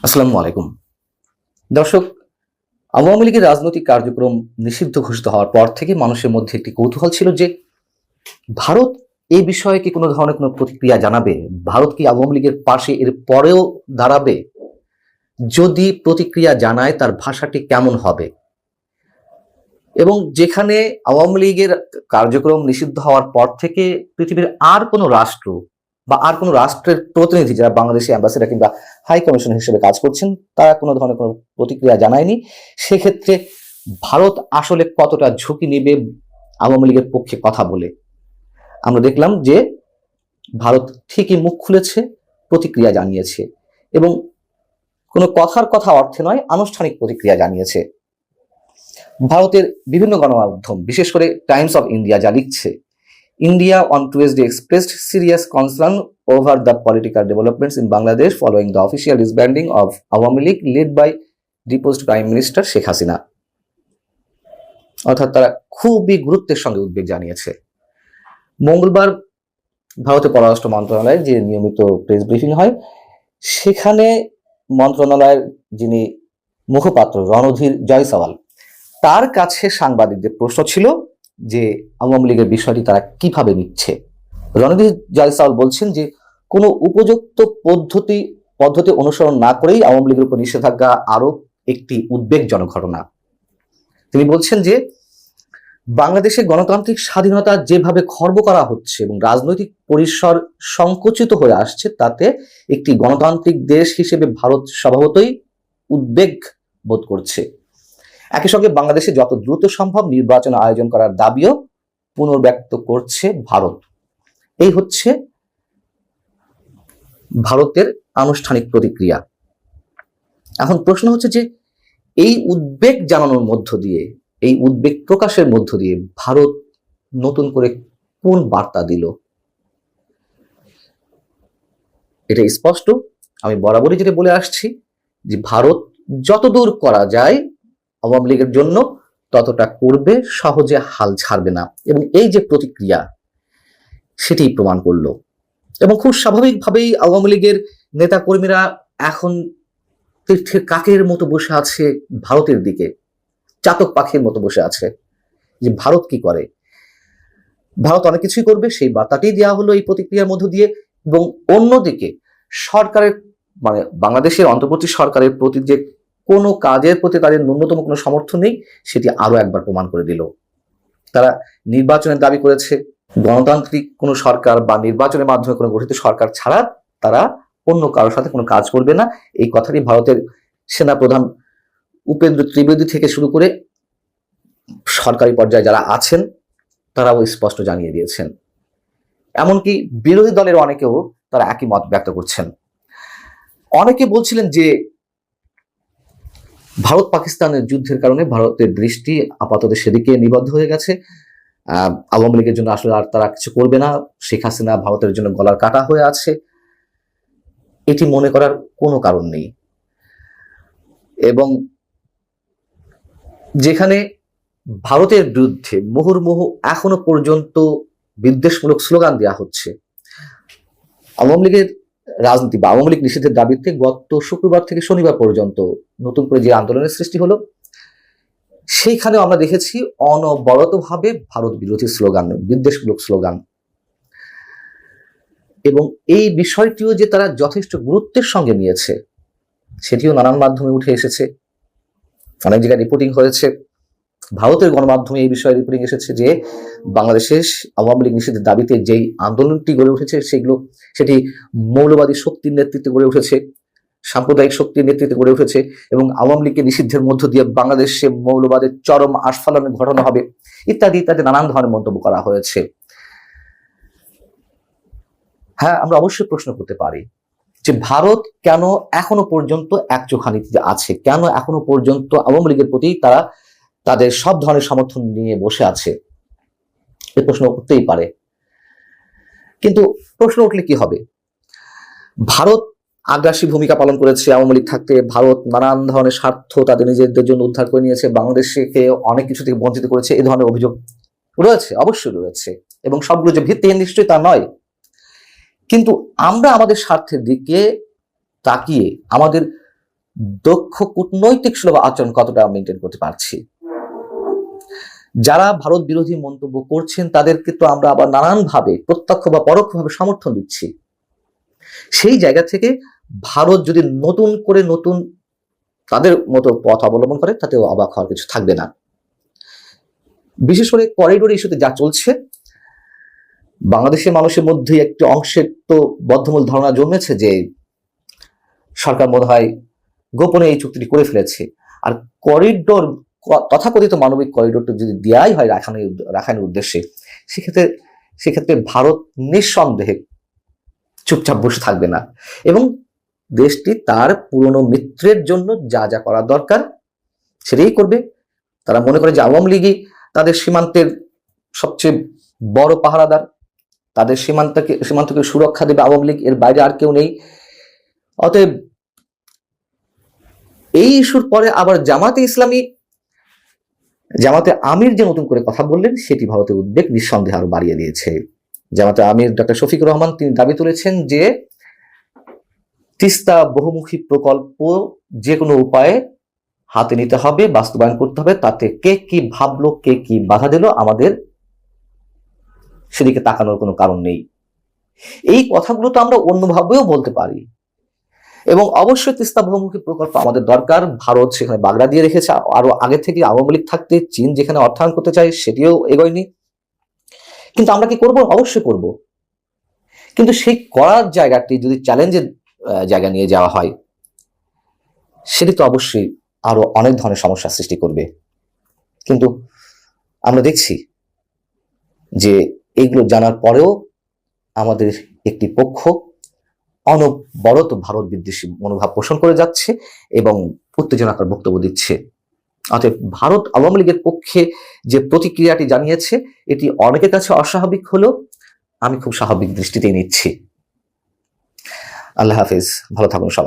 আসসালামু আলাইকুম দর্শক। আওয়ামী লীগের রাজনৈতিক কার্যক্রম নিষিদ্ধ ঘোষিত হওয়ার পর থেকে মানুষের মধ্যে একটি কৌতূহল ছিল যে ভারত এই বিষয়ে কি কোনো ধরনের কোনো প্রতিক্রিয়া জানাবে, ভারত কি আওয়ামী লীগের পাশে এর পরেও দাঁড়াবে, যদি প্রতিক্রিয়া জানায় তার ভাষাটি কেমন হবে। এবং যেখানে আওয়ামী লীগের কার্যক্রম নিষিদ্ধ হওয়ার পর থেকে পৃথিবীর আর কোনো রাষ্ট্র বা আর কোনো রাষ্ট্রের প্রতিনিধি যারা বাংলাদেশি অ্যাম্বাসেডার কিংবা হাই কমিশনার হিসেবে কাজ করছেন তারা কোনো ধরনের কোনো প্রতিক্রিয়া জানায়নি। সেক্ষেত্রে ভারত আসলে কতটা ঝুঁকি নেবে আওয়ামী লীগের পক্ষে কথা বলে, আমরা দেখলাম যে ভারত ঠিকই মুখ খুলেছে, প্রতিক্রিয়া জানিয়েছে এবং কোনো কথার কথা অর্থে নয়, আনুষ্ঠানিক প্রতিক্রিয়া জানিয়েছে। ভারতের বিভিন্ন গণমাধ্যম বিশেষ করে টাইমস অফ ইন্ডিয়া যা লিখছে, India on Tuesday expressed serious concern over the political developments in Bangladesh following the official disbanding of Awami League led by deposed Prime Minister Sheikh Hasina। অর্থাৎ তারা খুবই গুরুত্বের সঙ্গে উদ্বেগ জানিয়েছে। মঙ্গলবার ভারতের পররাষ্ট্র মন্ত্রণালয়ের যে নিয়মিত প্রেস ব্রিফিং হয় সেখানে মন্ত্রণালয়ের যিনি মুখপাত্র রণধীর জয়সওয়াল, তার কাছে সাংবাদিকদের প্রশ্ন ছিল যে আওয়ামী লীগের বিষয়টি তারা কিভাবে নিচ্ছে। রণধীর জয়সওয়াল বলছেন যে কোনো উপযুক্ত পদ্ধতি অনুসরণ না করেই আওয়ামী লীগের উপর নিষেধাজ্ঞা আরোপ একটি উদ্বেগজনক ঘটনা। তিনি বলছেন যে বাংলাদেশের গণতান্ত্রিক স্বাধীনতা যেভাবে খর্ব করা হচ্ছে এবং রাজনৈতিক পরিসর সংকুচিত হয়ে আসছে, তাতে একটি গণতান্ত্রিক দেশ হিসেবে ভারত স্বভাবতই উদ্বেগ বোধ করছে। একই সঙ্গে বাংলাদেশে যত দ্রুত সম্ভব নির্বাচন আয়োজন করার দাবিও পুনর্ব্যক্ত করছে ভারত। এই হচ্ছে ভারতের আনুষ্ঠানিক প্রতিক্রিয়া। এখন প্রশ্ন হচ্ছে যে এই উদ্বেগ জানানোর মধ্য দিয়ে, এই উদ্বেগ প্রকাশের মধ্য দিয়ে ভারত নতুন করে কোন বার্তা দিল? এটা স্পষ্ট, আমি বরাবরই যেটা বলে আসছি যে ভারত যতদূর করা যায় আওয়ামী লীগের জন্য ততটা করবে, সহজে হাল ছাড়বে না। এবং এই যে প্রতিক্রিয়া সেটি প্রমাণ করলো। এবং খুব স্বাভাবিকভাবেই আওয়ামী লীগের নেতা কর্মীরা এখন তীর্থের কাকের মতো বসে আছে ভারতের দিকে, চাতক পাখির মতো বসে আছে যে ভারত কি করে। ভারত অনেক কিছুই করবে, সেই বার্তাটি দেওয়া হলো এই প্রতিক্রিয়ার মধ্য দিয়ে। এবং অন্যদিকে সরকারের মানে বাংলাদেশের অন্তর্বর্তী সরকারের প্রতি যে কোনো কাজের প্রতি তাদের ন্যূনতম কোনো সমর্থন নেই, সেটি আরো একবার প্রমাণ করে দিল। তারা নির্বাচনের দাবি করেছে, গণতান্ত্রিক কোনো সরকার বা নির্বাচনের মাধ্যমে কোনো গঠিত সরকার ছাড়া তারা অন্য কারোর সাথে কোনো কাজ করবে না। এই কথাটি ভারতের সেনাপ্রধান উপেন্দ্র ত্রিবেদী থেকে শুরু করে সরকারি পর্যায়ে যারা আছেন তারাও স্পষ্ট জানিয়ে দিয়েছেন। এমনকি বিরোধী দলের অনেকেও তারা একই মত ব্যক্ত করছেন। অনেকে বলছিলেন যে ভারত পাকিস্তানের যুদ্ধের কারণে ভারতের দৃষ্টি আপাতত সেদিকে নিবদ্ধ হয়ে গেছে, আওয়ামী লীগের জন্য আসলে আর তারা কিছু করবে না, শেখ হাসিনা ভারতের জন্য গলার কাটা হয়ে আছে, এটি মনে করার কোনো কারণ নেই। এবং যেখানে ভারতের বিরুদ্ধে মুহুর্মুহু এখনো পর্যন্ত বিদ্বেষমূলক স্লোগান দেওয়া হচ্ছে, আওয়ামী লীগের রাজনীতি বা আওয়ামী লীগ নিষিদ্ধের দাবিতে গত শুক্রবার থেকে শনিবার পর্যন্ত নতুন করে যে আন্দোলনের সৃষ্টি হলো, সেইখানেও আমরা দেখেছি অনবরতভাবে ভারত বিরোধী স্লোগান, বিদ্বেষমূলক স্লোগান। এবং এই বিষয়টিও যে তারা যথেষ্ট গুরুত্বের সঙ্গে নিয়েছে সেটিও নানান মাধ্যমে উঠে এসেছে, অনেক জায়গায় রিপোর্টিং হয়েছে। ভারতের গণমাধ্যমে এই বিষয়ে রিপোর্টিং এসেছে যে বাংলাদেশের আওয়ামী লীগ নিষিদ্ধের দাবিতে যেই আন্দোলনটি গড়ে উঠেছে সেটি মৌলবাদী শক্তির নেতৃত্বে গড়ে উঠেছে, সাম্প্রদায়িক শক্তির নেতৃত্বে গড়ে উঠেছে এবং আওয়ামী লীগকে নিষিদ্ধের মধ্য দিয়ে বাংলাদেশে মৌলবাদের চরম আস্ফালনের ঘটনা হবে ইত্যাদি ইত্যাদি নানান ধরনের মন্তব্য করা হয়েছে। হ্যাঁ, আমরা অবশ্যই প্রশ্ন করতে পারি যে ভারত কেন এখনো পর্যন্ত একচোখা নীতিতে আছে, কেন এখনো পর্যন্ত আওয়ামী লীগের প্রতি তারা তাদের সব ধরনের সমর্থন নিয়ে বসে আছে। এই প্রশ্ন উঠতেই পারে, কিন্তু প্রশ্ন উঠলে কি হবে? ভারত আগ্রাসী ভূমিকা পালন করেছে আওয়ামী লীগ থাকতে, ভারত নানান ধরনের স্বার্থ তাদের নিজেদের জন্য উদ্ধার করে নিয়েছে, বাংলাদেশকে অনেক কিছু থেকে বঞ্চিত করেছে, এই ধরনের অভিযোগ রয়েছে, অবশ্যই রয়েছে। এবং সবগুলো যে ভিত্তিহীন নিশ্চয়ই তা নয়, কিন্তু আমরা আমাদের স্বার্থের দিকে তাকিয়ে আমাদের দক্ষ কূটনৈতিক সুলভ আচরণ কতটা মেনটেন করতে পারছি। যারা ভারত বিরোধী মন্তব্য করছেন তাদেরকে তো আমরা আবার নানানভাবে প্রত্যক্ষ বা পরোক্ষভাবে সমর্থন দিচ্ছি। সেই জায়গা থেকে ভারত যদি নতুন তাদের মতো পথ অবলম্বন করে, তাতেও অবাক হওয়ার কিছু থাকবে না। বিশেষ করে করিডোর ইস্যুতে যা চলছে, বাংলাদেশের মানুষের মধ্যে একটি অংশের তো বদ্ধমূল ধারণা জন্মেছে যে সরকার মনে হয় গোপনে এই চুক্তিটি করে ফেলেছে। আর করিডোর, তথাকথিত মানবিক করিডোরটা যদি দেয়াই হয় রাখাইনের উদ্দেশ্যে, সেক্ষেত্রে ভারত নিঃসন্দেহে চুপচাপ বসে থাকবে না এবং দেশটি তার পুরনো মিত্রের জন্য যা যা করা দরকার সেটাই করবে। তারা মনে করে যে আওয়ামী লীগই তাদের সীমান্তের সবচেয়ে বড় পাহারাদার, তাদের সীমান্তকে সুরক্ষা দেবে আওয়ামী লীগ, এর বাইরে আর কেউ নেই। অতএব এই ইস্যুর পরে আবার জামাতে আমির যে নতুন করে কথা বললেন, সেটি ভারতের উদ্বেগ নিঃসন্দেহে আরো বাড়িয়ে দিয়েছে। জামাতে আমির ডক্টর শফিকুর রহমান তিনি দাবি তুলেছেন যে তিস্তা বহুমুখী প্রকল্প যে কোনো উপায়ে হাতে নিতে হবে, বাস্তবায়ন করতে হবে। তাতে কে কি ভাবলো, কে কি বাধা দিল, আমাদের সেদিকে তাকানোর কোনো কারণ নেই। এই কথাগুলো তো আমরা অন্যভাবেও বলতে পারি এবং অবশ্যই তিস্তা বহুমুখী প্রকল্প আমাদের দরকার। ভারত সেখানে বাগড়া দিয়ে রেখেছে আরো আগে থেকে আওয়ামী লীগ থাকতে। চীন যেখানে অর্থায়ন করতে চায় সেটিও এগোয়নি। কিন্তু আমরা কি করব? অবশ্যই করব। কিন্তু সেই করার জায়গাটি যদি চ্যালেঞ্জের জায়গা নিয়ে যাওয়া হয়, সেটি তো অবশ্যই আরো অনেক ধরনের সমস্যার সৃষ্টি করবে। কিন্তু আমরা দেখছি যে এইগুলো জানার পরেও আমাদের একটি পক্ষ অনবরত ভারত বিদ্বেষী মনোভাব পোষণ করে যাচ্ছে এবং উত্তেজনাকর বক্তব্য দিচ্ছে। অতএব ভারত আওয়ামী লীগের পক্ষে যে প্রতিক্রিয়াটি জানিয়েছে, এটি অনেকের কাছে অস্বাভাবিক হলেও আমি খুব স্বাভাবিক দৃষ্টিতেই নিচ্ছি। আল্লাহ হাফেজ, ভালো থাকুন সবাই।